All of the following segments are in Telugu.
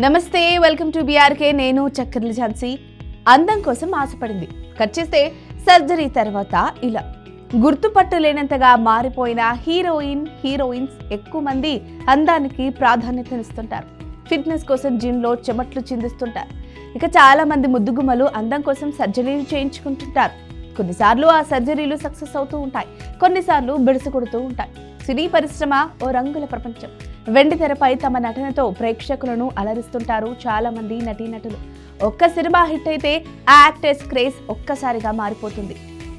నమస్తే, వెల్కమ్ టు బీఆర్కే. నేను చక్కర్ల ఝాన్సీ. అందం కోసం ఆశపడింది. కట్ చేస్తే సర్జరీ తర్వాత ఇలా గుర్తుపట్టలేనంతగా మారిపోయిన హీరోయిన్స్ ఎక్కువ మంది అందానికి ప్రాధాన్యతనిస్తుంటారు. ఫిట్నెస్ కోసం జిమ్లో చెమట్లు చిందిస్తుంటారు. ఇక చాలా మంది ముద్దుగుమ్మలు అందం కోసం సర్జరీలు చేయించుకుంటుంటారు. కొన్నిసార్లు ఆ సర్జరీలు సక్సెస్ అవుతూ ఉంటాయి, కొన్నిసార్లు బెడిసి కొడుతూ ఉంటాయి. సినీ పరిశ్రమ ఓ రంగుల ప్రపంచం. వెండి తెరపై తమ నటనతో ప్రేక్షకులను అలరిస్తుంటారు చాలా మంది నటీనటులు. ఒక్క సినిమా హిట్ అయితే ఆ యాక్టర్స్ క్రేజ్ ఒక్కసారిగా మారిపోతుంది.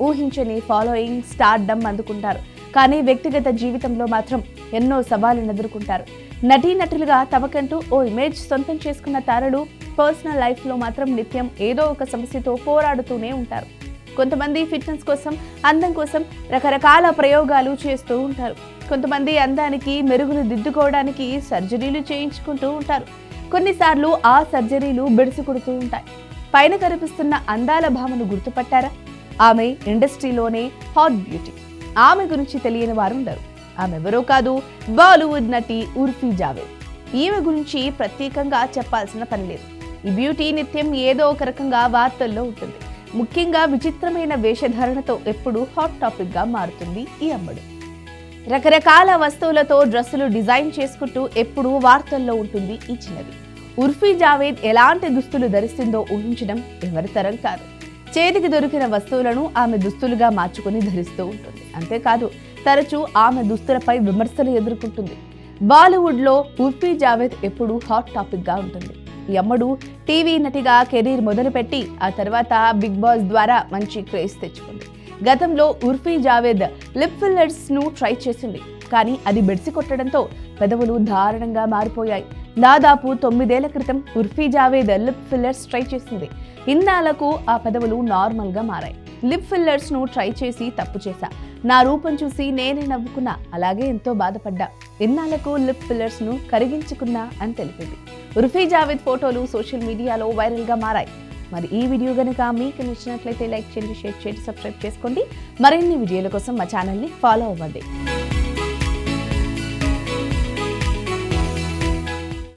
ఊహించని ఫాలోయింగ్, స్టార్డమ్ అందుకుంటారు. కానీ వ్యక్తిగత జీవితంలో మాత్రం ఎన్నో సవాళ్లను ఎదుర్కొంటారు. నటీనటులుగా తమకంటూ ఓ ఇమేజ్ సొంతం చేసుకున్న తారలు పర్సనల్ లైఫ్లో మాత్రం నిత్యం ఏదో ఒక సమస్యతో పోరాడుతూనే ఉంటారు. కొంతమంది ఫిట్నెస్ కోసం, అందం కోసం రకరకాల ప్రయోగాలు చేస్తూ ఉంటారు. కొంతమంది అందానికి మెరుగులు దిద్దుకోవడానికి సర్జరీలు చేయించుకుంటూ ఉంటారు. కొన్నిసార్లు ఆ సర్జరీలు బెడిసి కొడుతూ ఉంటాయి. పైన కనిపిస్తున్న అందాల భామను గుర్తుపట్టారా? ఆమె ఇండస్ట్రీలోనే హాట్ బ్యూటీ. ఆమె గురించి తెలియని వారు ఉండరు. ఆమె ఎవరో కాదు, బాలీవుడ్ నటి ఉర్ఫీ జావేద్. ఈమె గురించి ప్రత్యేకంగా చెప్పాల్సిన పని లేదు. ఈ బ్యూటీ నిత్యం ఏదో ఒక రకంగా వార్తల్లో ఉంటుంది. ముఖ్యంగా విచిత్రమైన వేషధారణతో ఎప్పుడూ హాట్ టాపిక్ గా మారుతుంది ఈ అమ్మడు. రకరకాల వస్తువులతో డ్రెస్సులు డిజైన్ చేసుకుంటూ ఎప్పుడూ వార్తల్లో ఉంటుంది ఈ చిన్నది. ఉర్ఫీ జావేద్ ఎలాంటి దుస్తులు ధరిస్తుందో ఊహించడం ఎవరి తరం కాదు. చేతికి దొరికిన వస్తువులను ఆమె దుస్తులుగా మార్చుకుని ధరిస్తూ ఉంటుంది. అంతేకాదు, తరచూ ఆమె దుస్తులపై విమర్శలు ఎదుర్కొంటుంది. బాలీవుడ్ లో ఉర్ఫీ జావేద్ ఎప్పుడూ హాట్ టాపిక్ గా ఉంటుంది. ఈ అమ్మడు టీవీ నటిగా కెరీర్ మొదలుపెట్టి ఆ తర్వాత బిగ్ బాస్ ద్వారా మంచి క్రేజ్ తెచ్చుకుంది. గతంలో ఉర్ఫీ జావేద్ లిప్ ఫిల్లర్స్ ను ట్రై చేసింది, కానీ అది బెడిసి కొట్టడంతో పెదవులు దారుణంగా మారిపోయాయి. దాదాపు 9 ఏళ్ల క్రితం Urfi Javed lip fillers try చేసింది. ఇన్నాళ్లకు ఆ పెదవులు నార్మల్ గా మారాయి. లిప్ ఫిల్లర్స్ ను ట్రై చేసి తప్పు చేశా, నా రూపం చూసి నేనే నవ్వుకున్నా, అలాగే ఎంతో బాధపడ్డా, ఇన్నాళ్లకు లిప్ ఫిల్లర్స్ ను కరిగించుకున్నా అని తెలిపింది. ఉర్ఫీ జావేద్ ఫోటోలు సోషల్ మీడియాలో వైరల్ గా మారాయి. మరి ఈ వీడియో గనుక మీకు నచ్చినట్లయితే లైక్ చేయండి, షేర్ చేయండి, సబ్స్క్రైబ్ చేసుకోండి. మరిన్ని వీడియోల కోసం మా ఛానల్ని ఫాలో అవ్వండి.